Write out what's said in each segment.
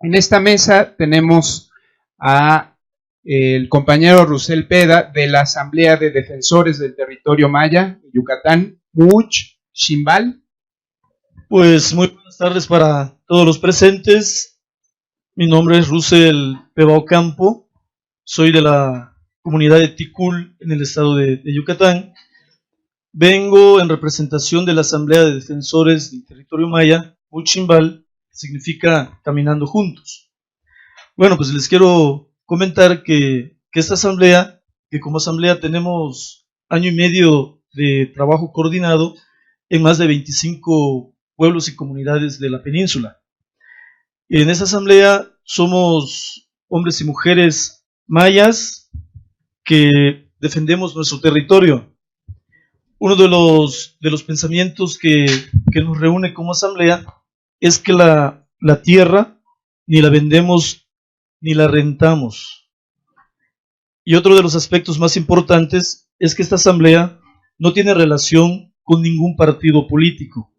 En esta mesa tenemos a el compañero Rusel Peda de la Asamblea de Defensores del Territorio Maya de Yucatán, MUCH Ximbal. Pues muy buenas tardes para todos los presentes. Mi nombre es Rusel Peda Ocampo, soy de la comunidad de Tikul en el estado de Yucatán. Vengo en representación de la Asamblea de Defensores del Territorio Maya, MUCH Ximbal, que significa Caminando Juntos. Bueno, pues les quiero comentar que esta asamblea, que como asamblea tenemos año y medio de trabajo coordinado en más de 25 pueblos y comunidades de la península. En esta asamblea somos hombres y mujeres mayas que defendemos nuestro territorio. Uno de los pensamientos que nos reúne como asamblea es que la tierra ni la vendemos ni la rentamos. Y otro de los aspectos más importantes es que esta asamblea no tiene relación con ningún partido político.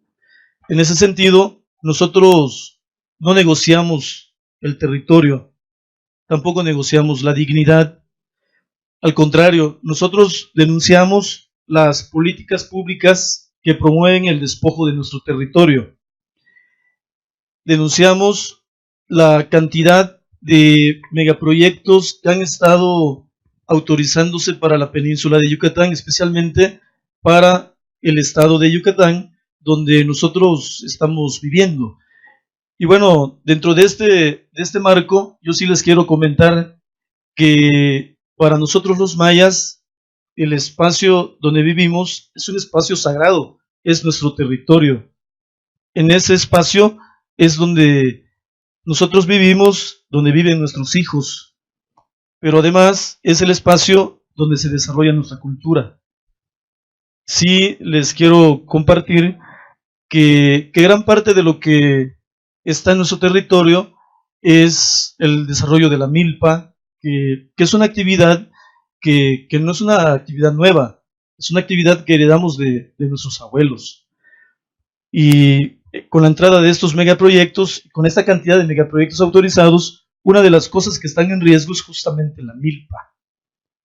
En ese sentido, nosotros no negociamos el territorio, tampoco negociamos la dignidad. Al contrario, nosotros denunciamos las políticas públicas que promueven el despojo de nuestro territorio. Denunciamos la cantidad de megaproyectos que han estado autorizándose para la península de Yucatán, especialmente para el estado de Yucatán, donde nosotros estamos viviendo. Y bueno, dentro de este marco, yo sí les quiero comentar que para nosotros los mayas, el espacio donde vivimos es un espacio sagrado, es nuestro territorio. En ese espacio es donde nosotros vivimos, donde viven nuestros hijos, pero además es el espacio donde se desarrolla nuestra cultura. Sí les quiero compartir que gran parte de lo que está en nuestro territorio es el desarrollo de la milpa, que es una actividad que no es una actividad nueva, es una actividad que heredamos de nuestros abuelos. Y con la entrada de estos megaproyectos, con esta cantidad de megaproyectos autorizados, una de las cosas que están en riesgo es justamente la milpa.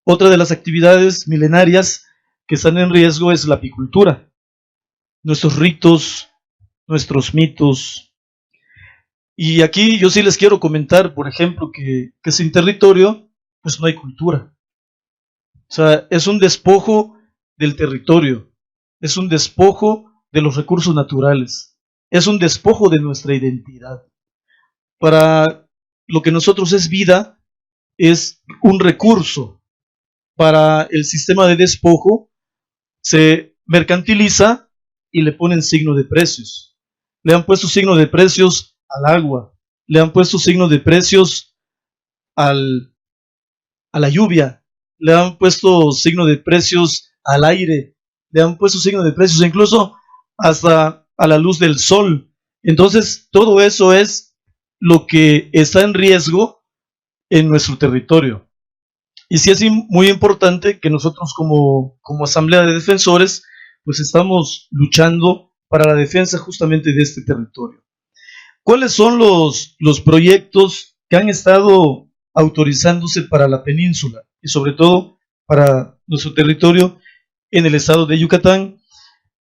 Otra de las actividades milenarias que están en riesgo es la apicultura. Nuestros ritos, nuestros mitos. Y aquí yo sí les quiero comentar, por ejemplo, que sin territorio, pues no hay cultura. O sea, es un despojo del territorio, es un despojo de los recursos naturales, es un despojo de nuestra identidad. Para lo que nosotros es vida, es un recurso. Para el sistema de despojo, se mercantiliza y le ponen signo de precios. Le han puesto signo de precios al agua, le han puesto signo de precios a la lluvia, le han puesto signo de precios al aire, le han puesto signo de precios incluso hasta a la luz del sol. Entonces, todo eso es lo que está en riesgo en nuestro territorio. Y sí es muy importante que nosotros como Asamblea de Defensores, pues estamos luchando para la defensa justamente de este territorio. ¿Cuáles son los proyectos que han estado autorizándose para la península y sobre todo para nuestro territorio en el estado de Yucatán?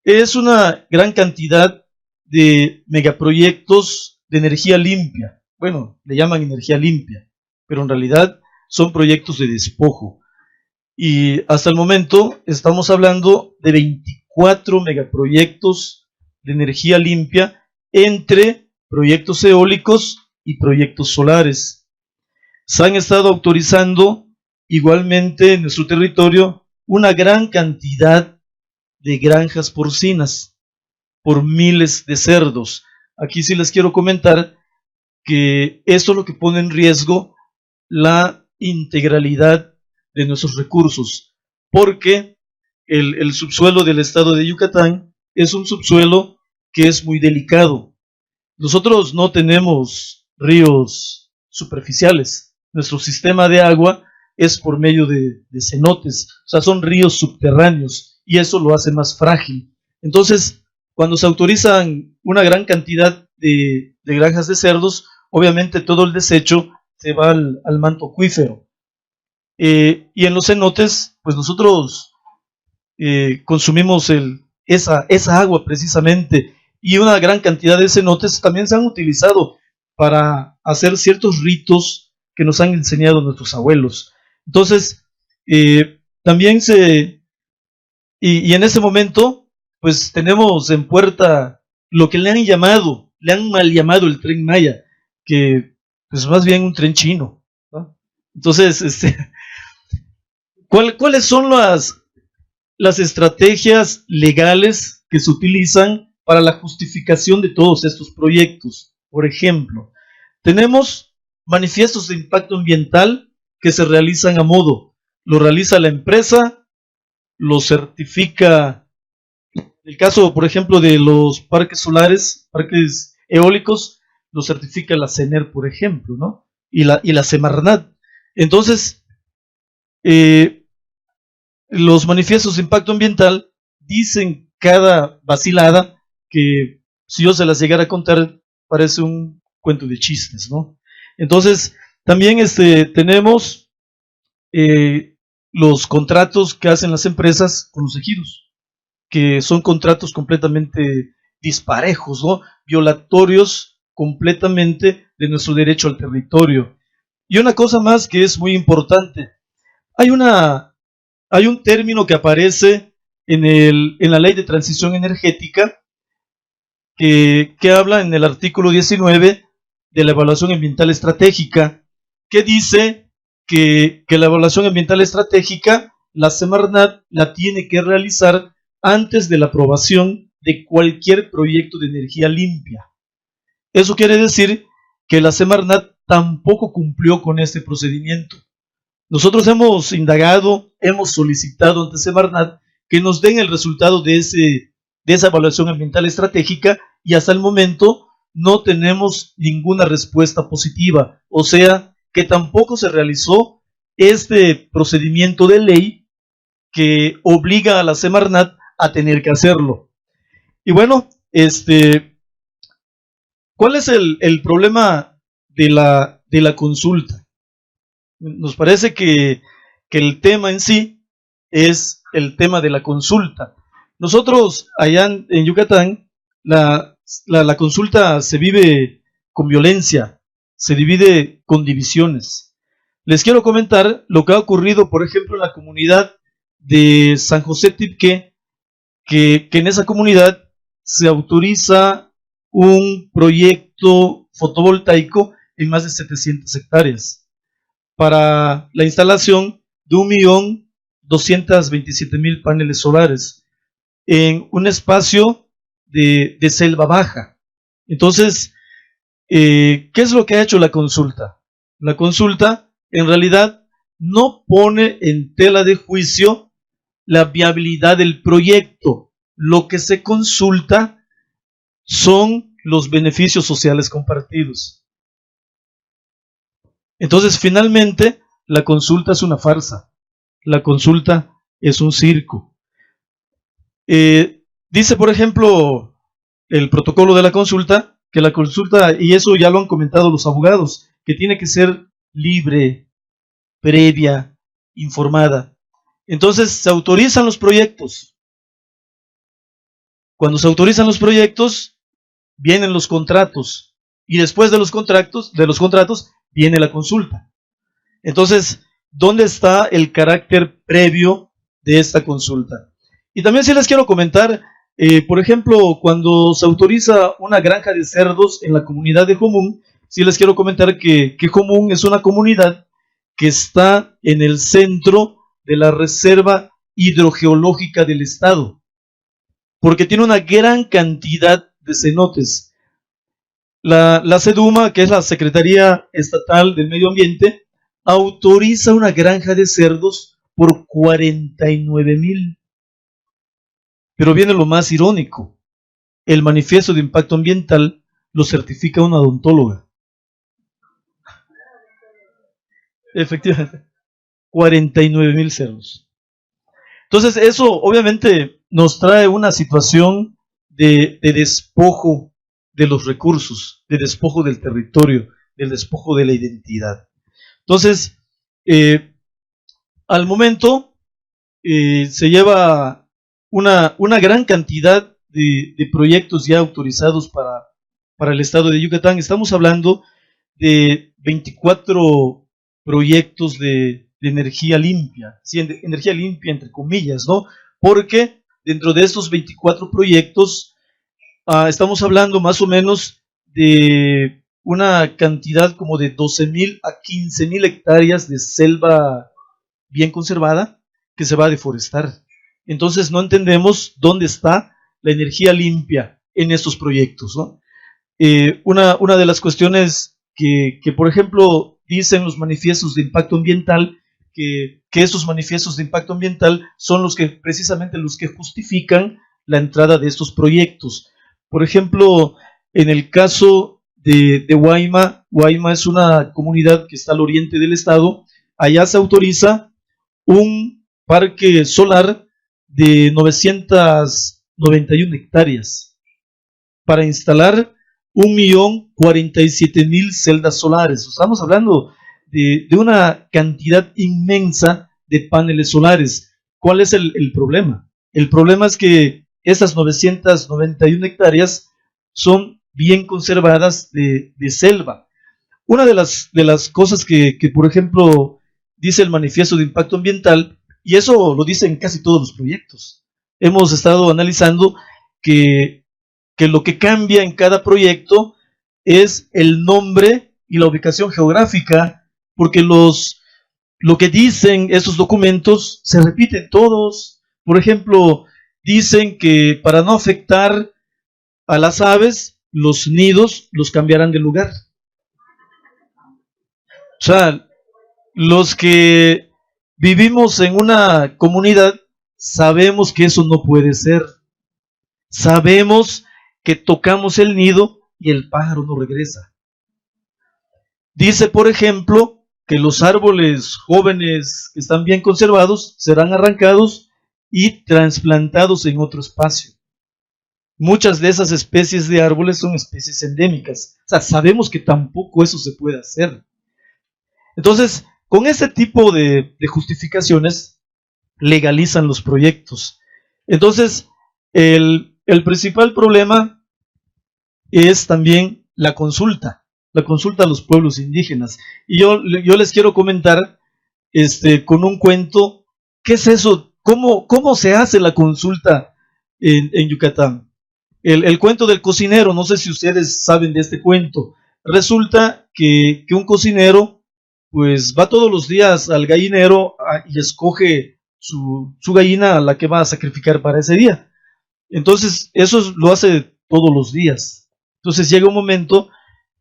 Es una gran cantidad de megaproyectos de energía limpia. Bueno, le llaman energía limpia, pero en realidad son proyectos de despojo. Y hasta el momento estamos hablando de 24 megaproyectos de energía limpia entre proyectos eólicos y proyectos solares. Se han estado autorizando igualmente en nuestro territorio una gran cantidad de granjas porcinas por miles de cerdos. Aquí sí les quiero comentar que esto es lo que pone en riesgo la integralidad de nuestros recursos, porque el subsuelo del estado de Yucatán es un subsuelo que es muy delicado. Nosotros no tenemos ríos superficiales, nuestro sistema de agua es por medio de cenotes, o sea, son ríos subterráneos y eso lo hace más frágil. Entonces, cuando se autorizan una gran cantidad de granjas de cerdos, obviamente todo el desecho se va al manto acuífero. Y en los cenotes, pues nosotros consumimos esa agua precisamente, y una gran cantidad de cenotes también se han utilizado para hacer ciertos ritos que nos han enseñado nuestros abuelos. Entonces, también y en ese momento, pues tenemos en puerta lo que le han mal llamado el Tren Maya, que pues más bien un tren chino, ¿no? Entonces, ¿cuáles son las estrategias legales que se utilizan para la justificación de todos estos proyectos? Por ejemplo, tenemos manifiestos de impacto ambiental que se realizan a modo. Lo realiza la empresa, lo certifica, en el caso, por ejemplo, de los parques solares, parques eólicos, lo certifica la CENER, por ejemplo, ¿no? Y la Semarnat. Entonces, los manifiestos de impacto ambiental dicen cada vacilada que, si yo se las llegara a contar, parece un cuento de chistes, ¿no? Entonces, también tenemos los contratos que hacen las empresas con los ejidos, que son contratos completamente disparejos, ¿no? Violatorios completamente de nuestro derecho al territorio. Y una cosa más que es muy importante, hay un término que aparece en la Ley de Transición Energética que habla en el artículo 19 de la evaluación ambiental estratégica, que dice que la evaluación ambiental estratégica, la Semarnat la tiene que realizar antes de la aprobación de cualquier proyecto de energía limpia. Eso quiere decir que la Semarnat tampoco cumplió con este procedimiento. Nosotros hemos indagado, hemos solicitado ante Semarnat que nos den el resultado de esa evaluación ambiental estratégica, y hasta el momento no tenemos ninguna respuesta positiva. O sea, que tampoco se realizó este procedimiento de ley que obliga a la Semarnat a tener que hacerlo. Y bueno, ¿cuál es el problema de la consulta? Nos parece que el tema en sí es el tema de la consulta. Nosotros allá en Yucatán, la consulta se vive con violencia, se divide con divisiones. Les quiero comentar lo que ha ocurrido, por ejemplo, en la comunidad de San José Tipque, que en esa comunidad se autoriza un proyecto fotovoltaico en más de 700 hectáreas para la instalación de 1.227.000 paneles solares en un espacio de selva baja. Entonces, ¿qué es lo que ha hecho la consulta? La consulta, en realidad, no pone en tela de juicio la viabilidad del proyecto. Lo que se consulta son los beneficios sociales compartidos. Entonces, finalmente, la consulta es una farsa. La consulta es un circo. Dice, por ejemplo, el protocolo de la consulta, que la consulta, y eso ya lo han comentado los abogados, que tiene que ser libre, previa, informada. Entonces, se autorizan los proyectos. Cuando se autorizan los proyectos, vienen los contratos. Y después de los contratos viene la consulta. Entonces, ¿dónde está el carácter previo de esta consulta? Y también sí les quiero comentar, por ejemplo, cuando se autoriza una granja de cerdos en la comunidad de Jomún, sí les quiero comentar que Jomún es una comunidad que está en el centro de la Reserva Hidrogeológica del Estado, porque tiene una gran cantidad de cenotes. La SEDUMA, que es la Secretaría Estatal del Medio Ambiente, autoriza una granja de cerdos por 49,000. Pero viene lo más irónico. El manifiesto de impacto ambiental lo certifica una odontóloga. Efectivamente, 49,000 cerdos. Entonces, eso obviamente nos trae una situación de despojo de los recursos, de despojo del territorio, del despojo de la identidad. Entonces, al momento se lleva una gran cantidad de proyectos ya autorizados para el estado de Yucatán. Estamos hablando de 24 proyectos de energía limpia, ¿sí? Energía limpia entre comillas, ¿no? Porque dentro de estos 24 proyectos estamos hablando más o menos de una cantidad como de 12,000 a 15,000 hectáreas de selva bien conservada que se va a deforestar. Entonces no entendemos dónde está la energía limpia en estos proyectos, ¿no? Una de las cuestiones que, por ejemplo, dicen los manifiestos de impacto ambiental, que estos manifiestos de impacto ambiental son precisamente los que justifican la entrada de estos proyectos. Por ejemplo, en el caso de Guayma es una comunidad que está al oriente del estado. Allá se autoriza un parque solar de 991 hectáreas para instalar 1,047,000 celdas solares. Estamos hablando de una cantidad inmensa de paneles solares. ¿Cuál es el problema? El problema es que esas 991 hectáreas son bien conservadas de selva. Una de las cosas que, por ejemplo, dice el manifiesto de impacto ambiental, y eso lo dicen casi todos los proyectos. Hemos estado analizando que lo que cambia en cada proyecto es el nombre y la ubicación geográfica, porque lo que dicen estos documentos se repiten todos. Por ejemplo, dicen que para no afectar a las aves, los nidos los cambiarán de lugar. O sea, los que vivimos en una comunidad sabemos que eso no puede ser. Sabemos que tocamos el nido y el pájaro no regresa. Dice, por ejemplo, que los árboles jóvenes que están bien conservados serán arrancados y trasplantados en otro espacio. Muchas de esas especies de árboles son especies endémicas. O sea, sabemos que tampoco eso se puede hacer. Entonces, con ese tipo de justificaciones, legalizan los proyectos. Entonces, el principal problema es también la consulta a los pueblos indígenas. Y yo les quiero comentar con un cuento, ¿qué es eso? ¿Cómo se hace la consulta en Yucatán? El cuento del cocinero, no sé si ustedes saben de este cuento. Resulta que un cocinero pues va todos los días al gallinero y escoge su gallina a la que va a sacrificar para ese día. Entonces, eso lo hace todos los días. Entonces llega un momento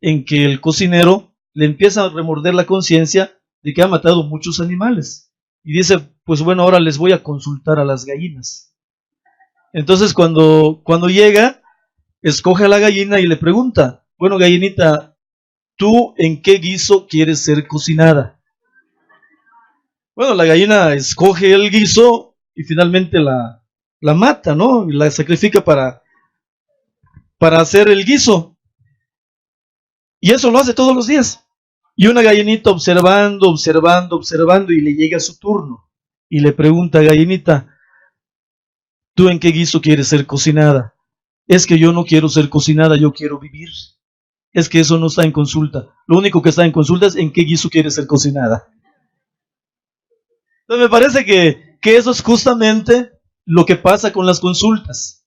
en que el cocinero le empieza a remorder la conciencia de que ha matado muchos animales. Y dice, pues bueno, ahora les voy a consultar a las gallinas. Entonces cuando llega, escoge a la gallina y le pregunta, bueno, gallinita, ¿tú en qué guiso quieres ser cocinada? Bueno, la gallina escoge el guiso y finalmente la mata, ¿no? Y la sacrifica para hacer el guiso. Y eso lo hace todos los días. Y una gallinita observando, y le llega su turno. Y le pregunta, gallinita, ¿tú en qué guiso quieres ser cocinada? Es que yo no quiero ser cocinada, yo quiero vivir. Es que eso no está en consulta. Lo único que está en consulta es en qué guiso quieres ser cocinada. Entonces me parece que eso es justamente lo que pasa con las consultas.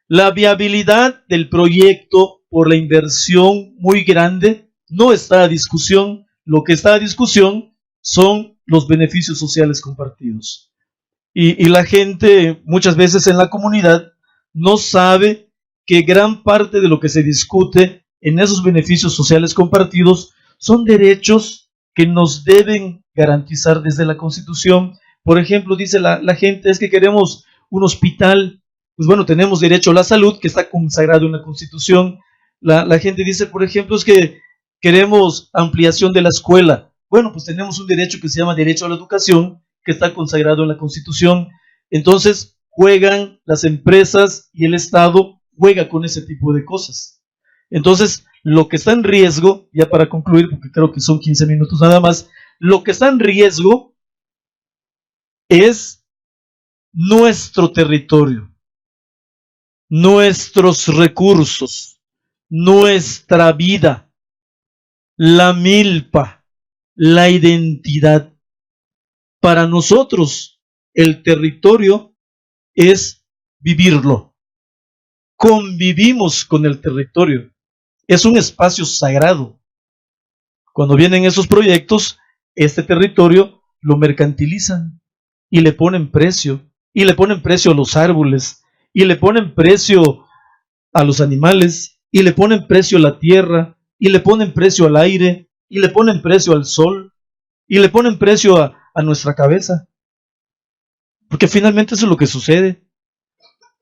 La viabilidad del proyecto por la inversión muy grande no está a discusión. Lo que está a discusión son los beneficios sociales compartidos. Y la gente muchas veces en la comunidad no sabe que gran parte de lo que se discute en esos beneficios sociales compartidos son derechos que nos deben garantizar desde la Constitución. Por ejemplo, dice la gente, es que queremos un hospital. Pues bueno, tenemos derecho a la salud, que está consagrado en la Constitución. La gente dice, por ejemplo, es que queremos ampliación de la escuela. Bueno, pues tenemos un derecho que se llama derecho a la educación, que está consagrado en la Constitución. Entonces, juegan las empresas y el Estado juega con ese tipo de cosas. Entonces, lo que está en riesgo, ya para concluir, porque creo que son 15 minutos nada más, lo que está en riesgo es nuestro territorio, nuestros recursos, nuestra vida, la milpa, la identidad. Para nosotros, el territorio es vivirlo. Convivimos con el territorio. Es un espacio sagrado. Cuando vienen esos proyectos, este territorio lo mercantilizan y le ponen precio. Y le ponen precio a los árboles, y le ponen precio a los animales, y le ponen precio a la tierra, y le ponen precio al aire, y le ponen precio al sol, y le ponen precio a nuestra cabeza. Porque finalmente eso es lo que sucede.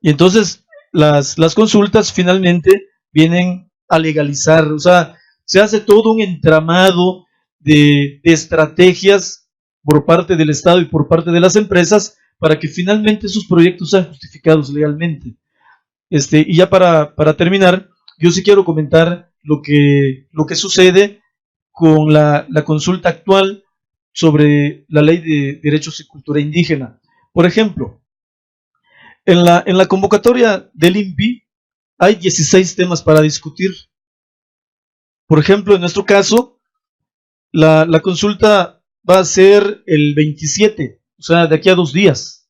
Y entonces las consultas finalmente vienen a legalizar, o sea, se hace todo un entramado de estrategias por parte del Estado y por parte de las empresas para que finalmente esos proyectos sean justificados legalmente. Y ya para terminar, yo sí quiero comentar lo que sucede con la consulta actual sobre la ley de derechos y cultura indígena. Por ejemplo, en la convocatoria del INPI hay 16 temas para discutir. Por ejemplo, en nuestro caso, la consulta va a ser el 27, o sea, de aquí a 2 días.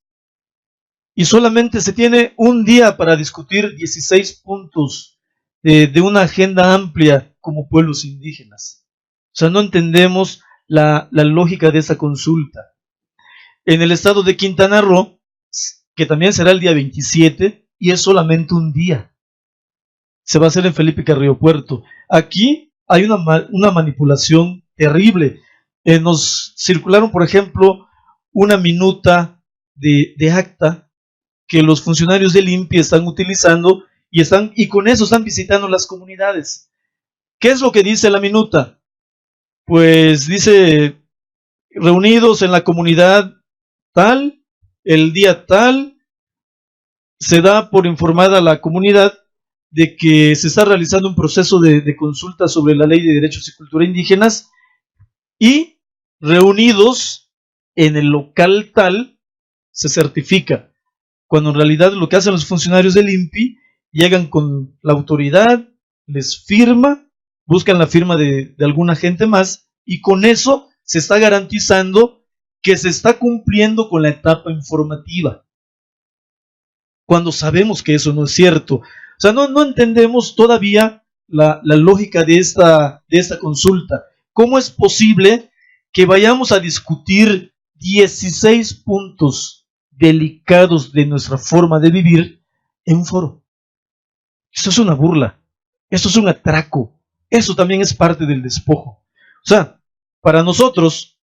Y solamente se tiene un día para discutir 16 puntos de una agenda amplia como pueblos indígenas. O sea, no entendemos la lógica de esa consulta. En el estado de Quintana Roo, que también será el día 27, y es solamente un día. Se va a hacer en Felipe Carrillo Puerto. Aquí hay una manipulación terrible. Nos circularon, por ejemplo, una minuta de acta que los funcionarios del INPI están utilizando y con eso están visitando las comunidades. ¿Qué es lo que dice la minuta? Pues dice, reunidos en la comunidad tal, el día tal, se da por informada a la comunidad de que se está realizando un proceso de consulta sobre la ley de derechos y cultura indígenas y reunidos en el local tal se certifica, cuando en realidad lo que hacen los funcionarios del INPI, llegan con la autoridad, les firma, buscan la firma de alguna gente más y con eso se está garantizando que se está cumpliendo con la etapa informativa, cuando sabemos que eso no es cierto. O sea, no entendemos todavía la lógica de esta consulta. ¿Cómo es posible que vayamos a discutir 16 puntos delicados de nuestra forma de vivir en un foro? Esto es una burla, esto es un atraco, eso también es parte del despojo. O sea, para nosotros,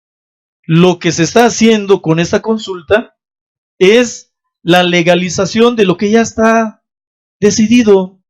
lo que se está haciendo con esta consulta es la legalización de lo que ya está decidido.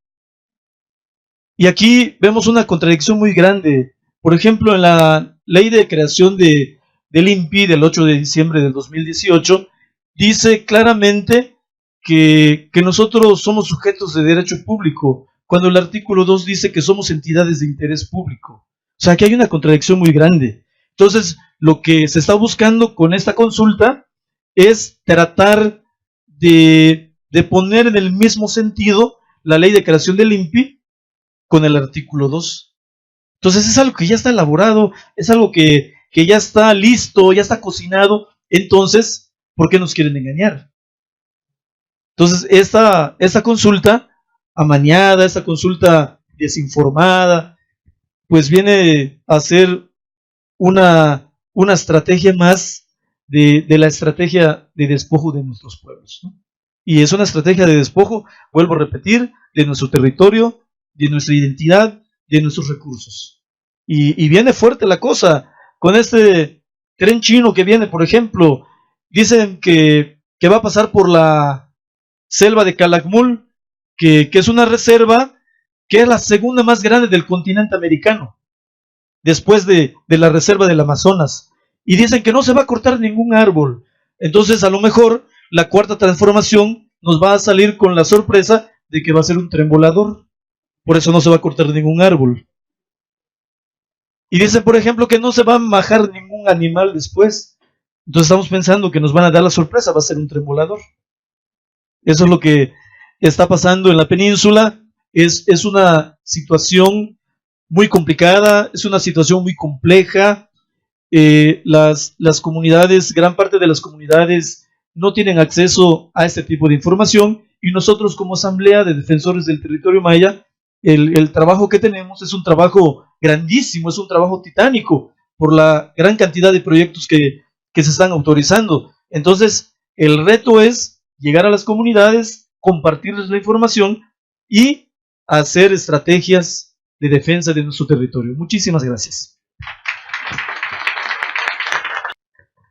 Y aquí vemos una contradicción muy grande. Por ejemplo, en la ley de creación del INPI del 8 de diciembre del 2018, dice claramente que nosotros somos sujetos de derecho público, cuando el artículo 2 dice que somos entidades de interés público. O sea, que hay una contradicción muy grande. Entonces, lo que se está buscando con esta consulta es tratar de poner en el mismo sentido la ley de creación del INPI con el artículo 2. Entonces es algo que ya está elaborado, es algo que ya está listo, ya está cocinado. Entonces, ¿por qué nos quieren engañar? Entonces, esta consulta amañada, esta consulta desinformada, pues viene a ser una estrategia más de la estrategia de despojo de nuestros pueblos, ¿no? Y es una estrategia de despojo, vuelvo a repetir, de nuestro territorio, de nuestra identidad, de nuestros recursos. Y viene fuerte la cosa con este tren chino que viene, por ejemplo. Dicen que va a pasar por la selva de Calakmul, que es una reserva que es la segunda más grande del continente americano, después de la reserva del Amazonas. Y dicen que no se va a cortar ningún árbol. Entonces, a lo mejor, la cuarta transformación nos va a salir con la sorpresa de que va a ser un tren volador. por eso no se va a cortar ningún árbol. Y dicen, por ejemplo, que no se va a majar ningún animal después. Entonces estamos pensando que nos van a dar la sorpresa, va a ser un tremolador. Eso es lo que está pasando en la península. Es una situación muy complicada, es una situación muy compleja. Las comunidades, gran parte de las comunidades no tienen acceso a este tipo de información, y nosotros como Asamblea de Defensores del Territorio Maya, el trabajo que tenemos es un trabajo grandísimo, es un trabajo titánico por la gran cantidad de proyectos que se están autorizando. Entonces, el reto es llegar a las comunidades, compartirles la información y hacer estrategias de defensa de nuestro territorio. Muchísimas gracias.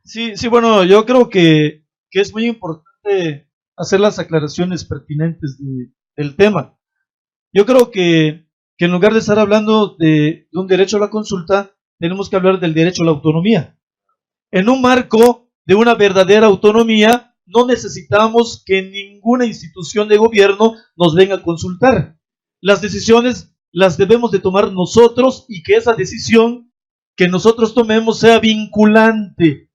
Sí, bueno, yo creo que es muy importante hacer las aclaraciones pertinentes del tema. Yo creo que en lugar de estar hablando de un derecho a la consulta, tenemos que hablar del derecho a la autonomía. En un marco de una verdadera autonomía, no necesitamos que ninguna institución de gobierno nos venga a consultar. Las decisiones las debemos de tomar nosotros, y que esa decisión que nosotros tomemos sea vinculante.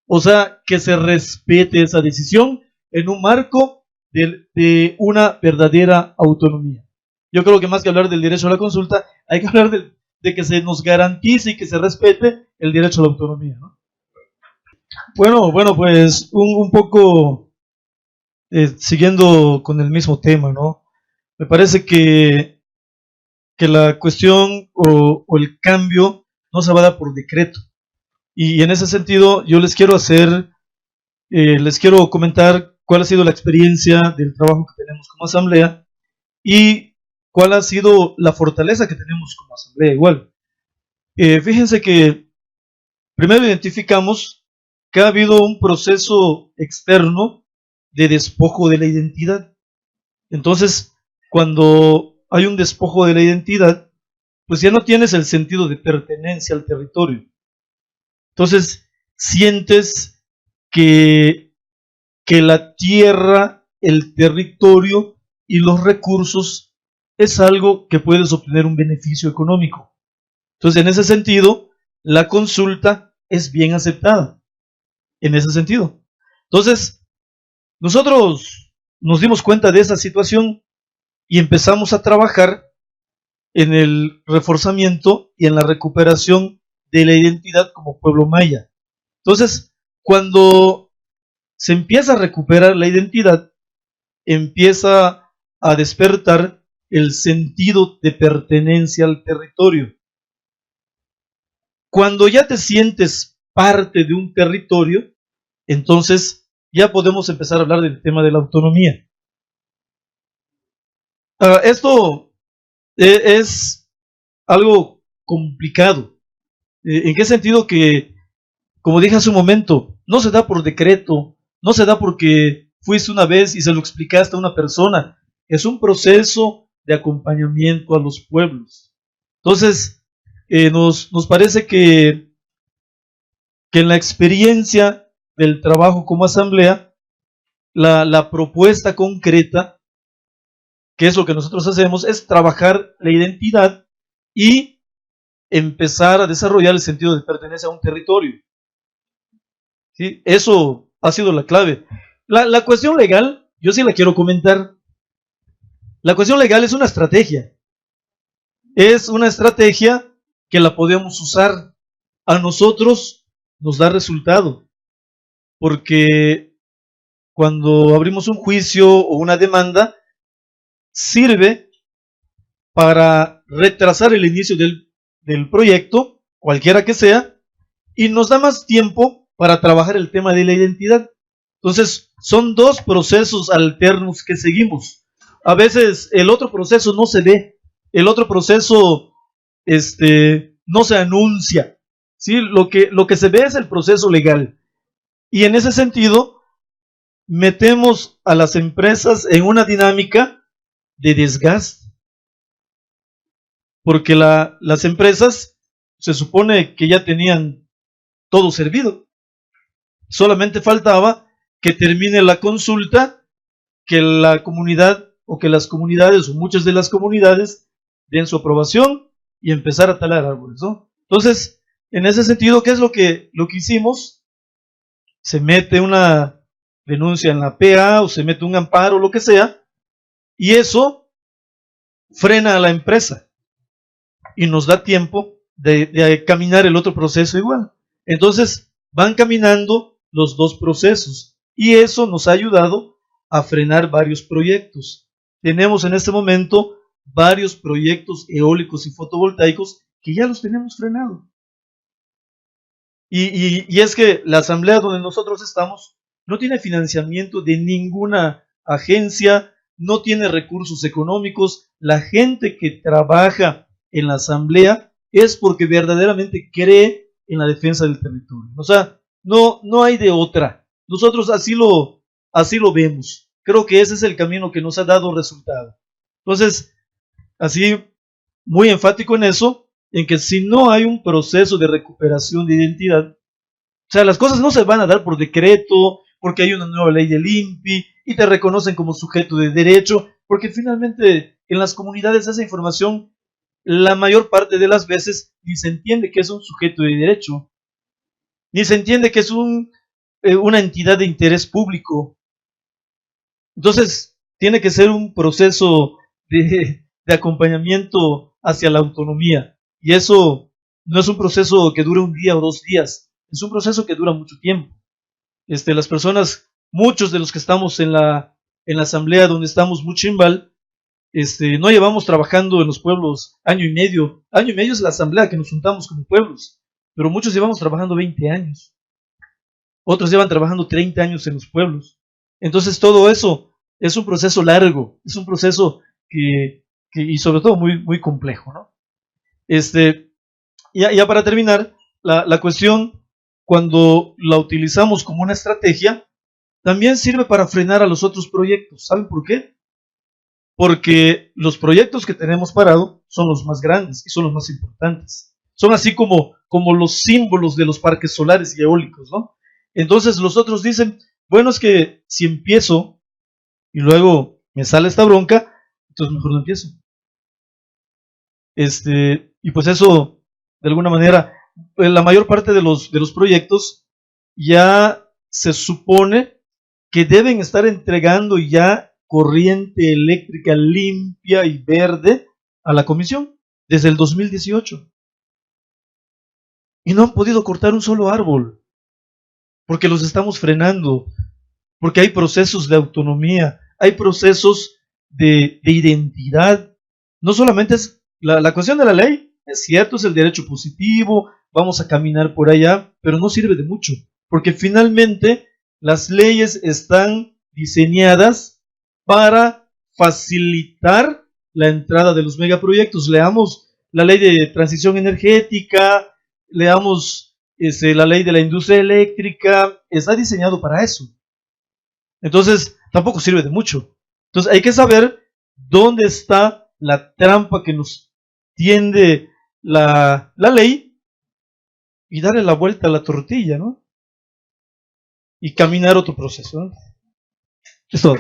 O sea, que se respete esa decisión en un marco de una verdadera autonomía. Yo creo que más que hablar del derecho a la consulta, hay que hablar de que se nos garantice y que se respete el derecho a la autonomía, ¿no? Bueno, pues un poco siguiendo con el mismo tema, ¿no? Me parece que la cuestión o el cambio no se va a dar por decreto. Y en ese sentido, yo les quiero comentar cuál ha sido la experiencia del trabajo que tenemos como asamblea y cuál ha sido la fortaleza que tenemos como asamblea igual. Fíjense que primero identificamos que ha habido un proceso externo de despojo de la identidad. Entonces, cuando hay un despojo de la identidad, pues ya no tienes el sentido de pertenencia al territorio. Entonces, sientes que la tierra, el territorio y los recursos es algo que puedes obtener un beneficio económico. Entonces, en ese sentido, la consulta es bien aceptada. En ese sentido. Entonces, nosotros nos dimos cuenta de esa situación y empezamos a trabajar en el reforzamiento y en la recuperación de la identidad como pueblo maya. Entonces, cuando se empieza a recuperar la identidad, empieza a despertar el sentido de pertenencia al territorio. Cuando ya te sientes parte de un territorio, entonces ya podemos empezar a hablar del tema de la autonomía. Esto es algo complicado. ¿En qué sentido? Que, como dije hace un momento, no se da por decreto, no se da porque fuiste una vez y se lo explicaste a una persona. Es un proceso de acompañamiento a los pueblos. Entonces, nos parece que en la experiencia del trabajo como asamblea, la propuesta concreta, que es lo que nosotros hacemos, es trabajar la identidad y empezar a desarrollar el sentido de pertenencia a un territorio. ¿Sí? Eso ha sido la clave. La cuestión legal, yo sí la quiero comentar. La cuestión legal es una estrategia. Es una estrategia que la podemos usar. A nosotros nos da resultado. Porque cuando abrimos un juicio o una demanda, sirve para retrasar el inicio del proyecto, cualquiera que sea, y nos da más tiempo para trabajar el tema de la identidad. Entonces, son dos procesos alternos que seguimos. A veces el otro proceso no se ve, el otro proceso no se anuncia, ¿sí? Lo que se ve es el proceso legal. Y en ese sentido, metemos a las empresas en una dinámica de desgaste. Porque las empresas se supone que ya tenían todo servido. Solamente faltaba que termine la consulta, que la comunidad o que las comunidades o muchas de las comunidades den su aprobación y empezar a talar árboles, ¿no? Entonces, en ese sentido, ¿qué es lo que hicimos? Se mete una denuncia en la PA o se mete un amparo, lo que sea, y eso frena a la empresa y nos da tiempo de caminar el otro proceso igual. Entonces, van caminando los dos procesos y eso nos ha ayudado a frenar varios proyectos. Tenemos en este momento varios proyectos eólicos y fotovoltaicos que ya los tenemos frenados. Y es que la asamblea donde nosotros estamos no tiene financiamiento de ninguna agencia, no tiene recursos económicos. La gente que trabaja en la asamblea es porque verdaderamente cree en la defensa del territorio. O sea, no hay de otra. Nosotros así lo vemos. Creo que ese es el camino que nos ha dado resultado. Entonces, así, muy enfático en eso, en que si no hay un proceso de recuperación de identidad, o sea, las cosas no se van a dar por decreto, porque hay una nueva ley del INPI y te reconocen como sujeto de derecho, porque finalmente en las comunidades esa información, la mayor parte de las veces, ni se entiende que es un sujeto de derecho, ni se entiende que es una entidad de interés público. Entonces, tiene que ser un proceso de acompañamiento hacia la autonomía. Y eso no es un proceso que dure un día o 2 días, es un proceso que dura mucho tiempo. Las personas, muchos de los que estamos en la asamblea donde estamos, Muchimbal, no llevamos trabajando en los pueblos año y medio. Año y medio es la asamblea que nos juntamos como pueblos, pero muchos llevamos trabajando 20 años. Otros llevan trabajando 30 años en los pueblos. Entonces todo eso es un proceso largo, es un proceso que y sobre todo muy, muy complejo, ¿no? Ya para terminar, la cuestión, cuando la utilizamos como una estrategia, también sirve para frenar a los otros proyectos. ¿Saben por qué? Porque los proyectos que tenemos parado son los más grandes y son los más importantes. Son así como los símbolos de los parques solares y eólicos, ¿no? Entonces los otros dicen, bueno, es que si empiezo y luego me sale esta bronca, entonces mejor no empiezo. Y pues eso, de alguna manera, la mayor parte de los proyectos ya se supone que deben estar entregando ya corriente eléctrica limpia y verde a la comisión desde el 2018. Y no han podido cortar un solo árbol, porque los estamos frenando, porque hay procesos de autonomía, hay procesos de identidad. No solamente es la cuestión de la ley, es cierto, es el derecho positivo, vamos a caminar por allá, pero no sirve de mucho, porque finalmente las leyes están diseñadas para facilitar la entrada de los megaproyectos. Leamos la ley de transición energética, leamos la ley de la industria eléctrica, está diseñado para eso. Entonces, tampoco sirve de mucho. Entonces, hay que saber dónde está la trampa que nos tiende la ley y darle la vuelta a la tortilla, ¿no? Y caminar otro proceso, ¿no? Es todo.